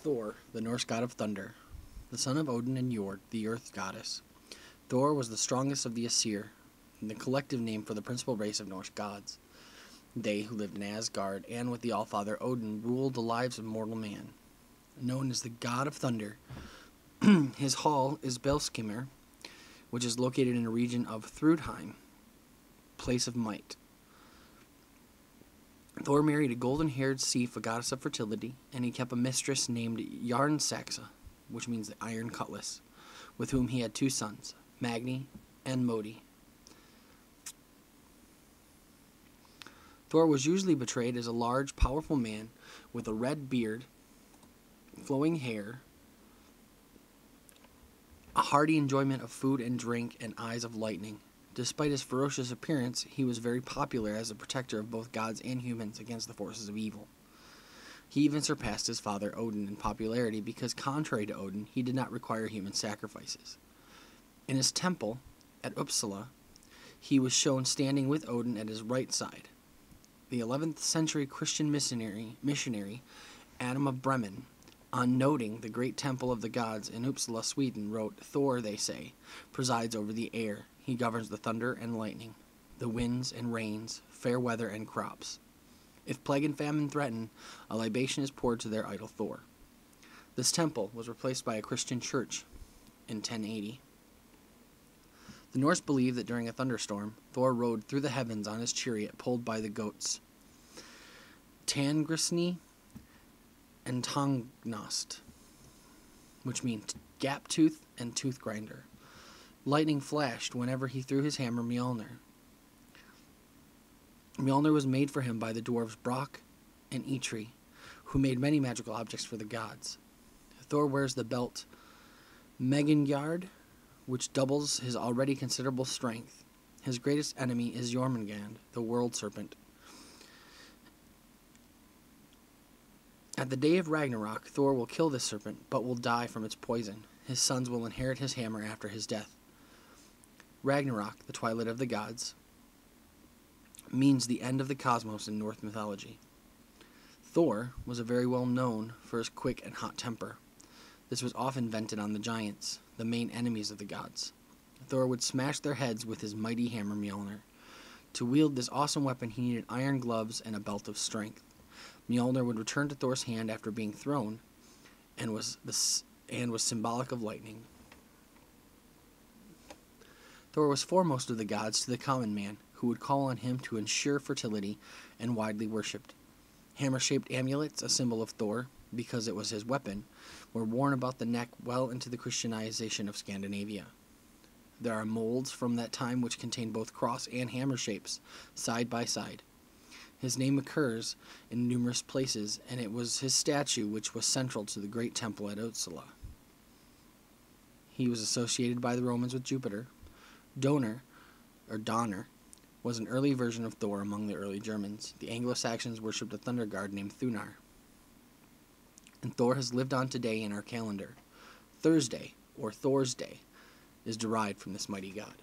Thor, the Norse god of thunder, the son of Odin and Jord, the earth goddess. Thor was the strongest of the Aesir, the collective name for the principal race of Norse gods. They who lived in Asgard and with the Allfather Odin ruled the lives of mortal man. Known as the god of thunder, his hall is Belskimir, which is located in a region of Thrudheim, place of might. Thor married a golden-haired Sif, a goddess of fertility, and he kept a mistress named Jarnsaxa, which means the iron cutlass, with whom he had two sons, Magni and Modi. Thor was usually portrayed as a large, powerful man with a red beard, flowing hair, a hearty enjoyment of food and drink, and eyes of lightning. Despite his ferocious appearance, he was very popular as a protector of both gods and humans against the forces of evil. He even surpassed his father Odin in popularity because, contrary to Odin, he did not require human sacrifices. In his temple at Uppsala, he was shown standing with Odin at his right side. The 11th century Christian missionary Adam of Bremen, on noting the great temple of the gods in Uppsala, Sweden, wrote, "Thor, they say, presides over the air. He governs the thunder and lightning, the winds and rains, fair weather and crops. If plague and famine threaten, a libation is poured to their idol Thor." This temple was replaced by a Christian church in 1080. The Norse believed that during a thunderstorm, Thor rode through the heavens on his chariot pulled by the goats Tangrisni and Tangnost, which means gap tooth and tooth grinder. Lightning flashed whenever he threw his hammer Mjolnir. Mjolnir was made for him by the dwarves Brock and Eitri, who made many magical objects for the gods. Thor wears the belt Megingard, which doubles his already considerable strength. His greatest enemy is Jormungand, the world serpent. At the day of Ragnarok, Thor will kill this serpent, but will die from its poison. His sons will inherit his hammer after his death. Ragnarok, the twilight of the gods, means the end of the cosmos in Norse mythology. Thor was very well known for his quick and hot temper. This was often vented on the giants, the main enemies of the gods. Thor would smash their heads with his mighty hammer Mjolnir. To wield this awesome weapon, he needed iron gloves and a belt of strength. Mjolnir would return to Thor's hand after being thrown, and was symbolic of lightning. Thor was foremost of the gods to the common man, who would call on him to ensure fertility, and widely worshipped. Hammer-shaped amulets, a symbol of Thor, because it was his weapon, were worn about the neck well into the Christianization of Scandinavia. There are molds from that time which contain both cross and hammer shapes, side by side. His name occurs in numerous places, and it was his statue which was central to the great temple at Uppsala. He was associated by the Romans with Jupiter. Donner was an early version of Thor among the early Germans. The Anglo-Saxons worshipped a thunder god named Thunar. And Thor has lived on today in our calendar. Thursday, or Thor's Day, is derived from this mighty god.